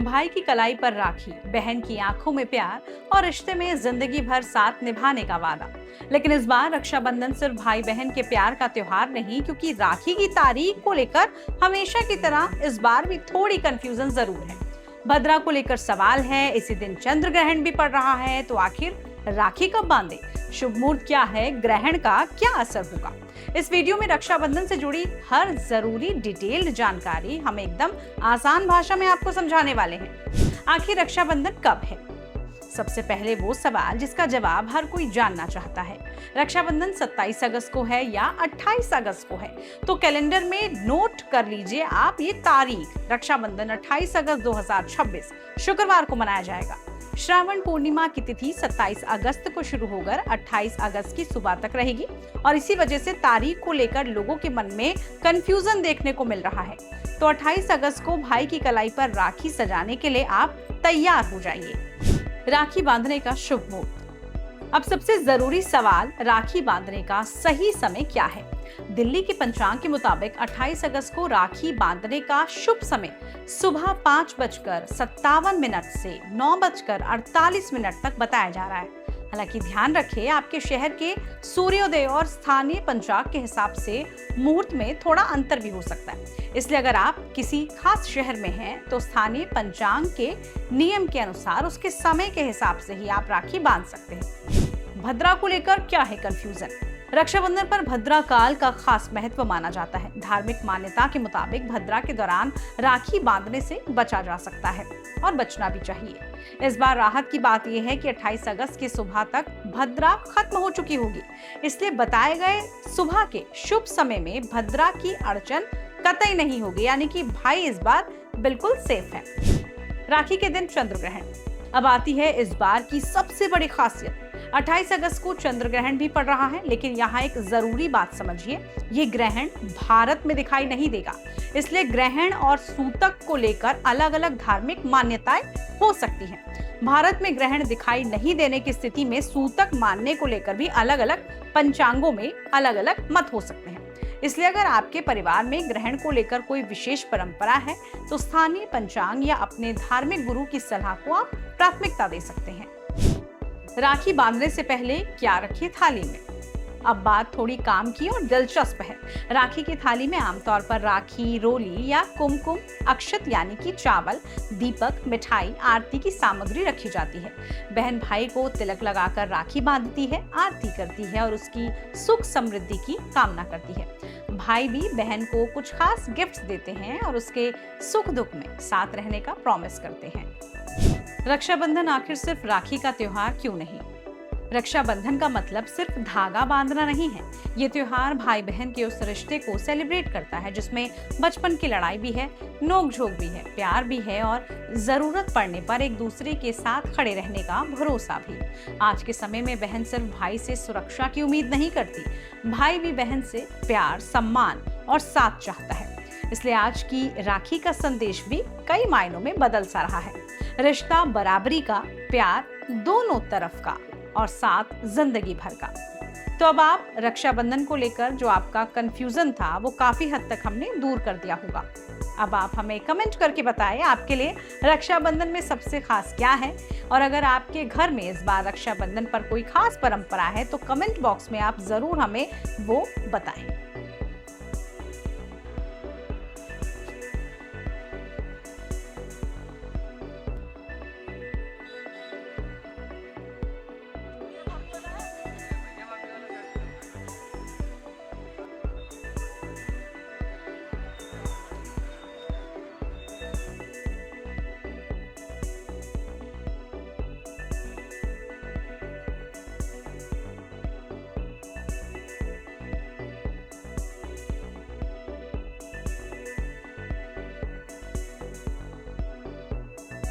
भाई की कलाई पर राखी, बहन की आंखों में प्यार और रिश्ते में जिंदगी भर साथ निभाने का वादा। लेकिन इस बार रक्षाबंधन सिर्फ भाई बहन के प्यार का त्योहार नहीं, क्योंकि राखी की तारीख को लेकर हमेशा की तरह इस बार भी थोड़ी कंफ्यूजन जरूर है। भद्रा को लेकर सवाल है, इसी दिन चंद्र ग्रहण भी पड़ रहा है, तो आखिर राखी कब बांधे, शुभ मुहूर्त क्या है, ग्रहण का क्या असर होगा। इस वीडियो में रक्षाबंधन से जुड़ी हर जरूरी डिटेल्ड जानकारी हम एकदम आसान भाषा में आपको समझाने वाले हैं। आखिर रक्षाबंधन कब है? सबसे पहले वो सवाल जिसका जवाब हर कोई जानना चाहता है। रक्षाबंधन 27 अगस्त को है या 28 अगस्त को है? तो कैलेंडर में नोट कर लीजिए आप ये तारीख। रक्षाबंधन 28 अगस्त 2026 शुक्रवार को मनाया जाएगा। श्रावण पूर्णिमा की तिथि 27 अगस्त को शुरू होकर 28 अगस्त की सुबह तक रहेगी और इसी वजह से तारीख को लेकर लोगों के मन में कंफ्यूजन देखने को मिल रहा है। तो 28 अगस्त को भाई की कलाई पर राखी सजाने के लिए आप तैयार हो जाइए। राखी बांधने का शुभ मुहूर्त। अब सबसे जरूरी सवाल, राखी बांधने का सही समय क्या है? दिल्ली के पंचांग के मुताबिक 28 अगस्त को राखी बांधने का शुभ समय सुबह 5:57 से 9:48 तक बताया जा रहा है। हालांकि ध्यान रखें, आपके शहर के सूर्योदय और स्थानीय पंचांग के हिसाब से मुहूर्त में थोड़ा अंतर भी हो सकता है। इसलिए अगर आप किसी खास शहर में हैं तो स्थानीय पंचांग के नियम के अनुसार उसके समय के हिसाब से ही आप राखी बांध सकते हैं। भद्रा को लेकर क्या है कंफ्यूजन? रक्षाबंधन पर भद्रा काल का खास महत्व माना जाता है। धार्मिक मान्यता के मुताबिक भद्रा के दौरान राखी बांधने से बचा जा सकता है और बचना भी चाहिए। इस बार राहत की बात यह है कि 28 अगस्त की सुबह तक भद्रा खत्म हो चुकी होगी, इसलिए बताए गए सुबह के शुभ समय में भद्रा की अड़चन कतई नहीं होगी, यानी कि भाई इस बार बिल्कुल सेफ है। राखी के दिन चंद्र ग्रहण। अब आती है इस बार की सबसे बड़ी खासियत। 28 अगस्त को चंद्र ग्रहण भी पड़ रहा है, लेकिन यहाँ एक जरूरी बात समझिए, ये ग्रहण भारत में दिखाई नहीं देगा। इसलिए ग्रहण और सूतक को लेकर अलग अलग धार्मिक मान्यताएं हो सकती हैं। भारत में ग्रहण दिखाई नहीं देने की स्थिति में सूतक मानने को लेकर भी अलग अलग पंचांगों में अलग अलग मत हो सकते हैं। इसलिए अगर आपके परिवार में ग्रहण को लेकर कोई विशेष परंपरा है तो स्थानीय पंचांग या अपने धार्मिक गुरु की सलाह को आप प्राथमिकता दे सकते हैं। राखी बांधने से पहले क्या रखें थाली में? अब बात थोड़ी काम की और दिलचस्प है। राखी की थाली में आमतौर पर राखी, रोली या कुमकुम, अक्षत यानी कि चावल, दीपक, मिठाई, आरती की सामग्री रखी जाती है। बहन भाई को तिलक लगाकर राखी बांधती है, आरती करती है और उसकी सुख समृद्धि की कामना करती है। भाई भी बहन को कुछ खास गिफ्ट्स देते हैं और उसके सुख दुख में साथ रहने का प्रॉमिस करते हैं। रक्षाबंधन आखिर सिर्फ राखी का त्योहार क्यों नहीं? रक्षाबंधन का मतलब सिर्फ धागा बांधना नहीं है। ये त्योहार भाई बहन के उस रिश्ते को सेलिब्रेट करता है जिसमें बचपन की लड़ाई भी है, नोक-झोंक भी है, प्यार भी है और जरूरत पड़ने पर एक दूसरे के साथ खड़े रहने का भरोसा भी। आज के समय में बहन सिर्फ भाई से सुरक्षा की उम्मीद नहीं करती, भाई भी बहन से प्यार, सम्मान और साथ चाहता है। इसलिए आज की राखी का संदेश भी कई मायनों में बदल सा रहा है। रिश्ता बराबरी का, प्यार दोनों तरफ का और साथ जिंदगी भर का। तो अब आप रक्षाबंधन को लेकर जो आपका कंफ्यूजन था वो काफी हद तक हमने दूर कर दिया होगा। अब आप हमें कमेंट करके बताएं आपके लिए रक्षाबंधन में सबसे खास क्या है, और अगर आपके घर में इस बार रक्षाबंधन पर कोई खास परंपरा है तो कमेंट बॉक्स में आप जरूर हमें वो बताएं।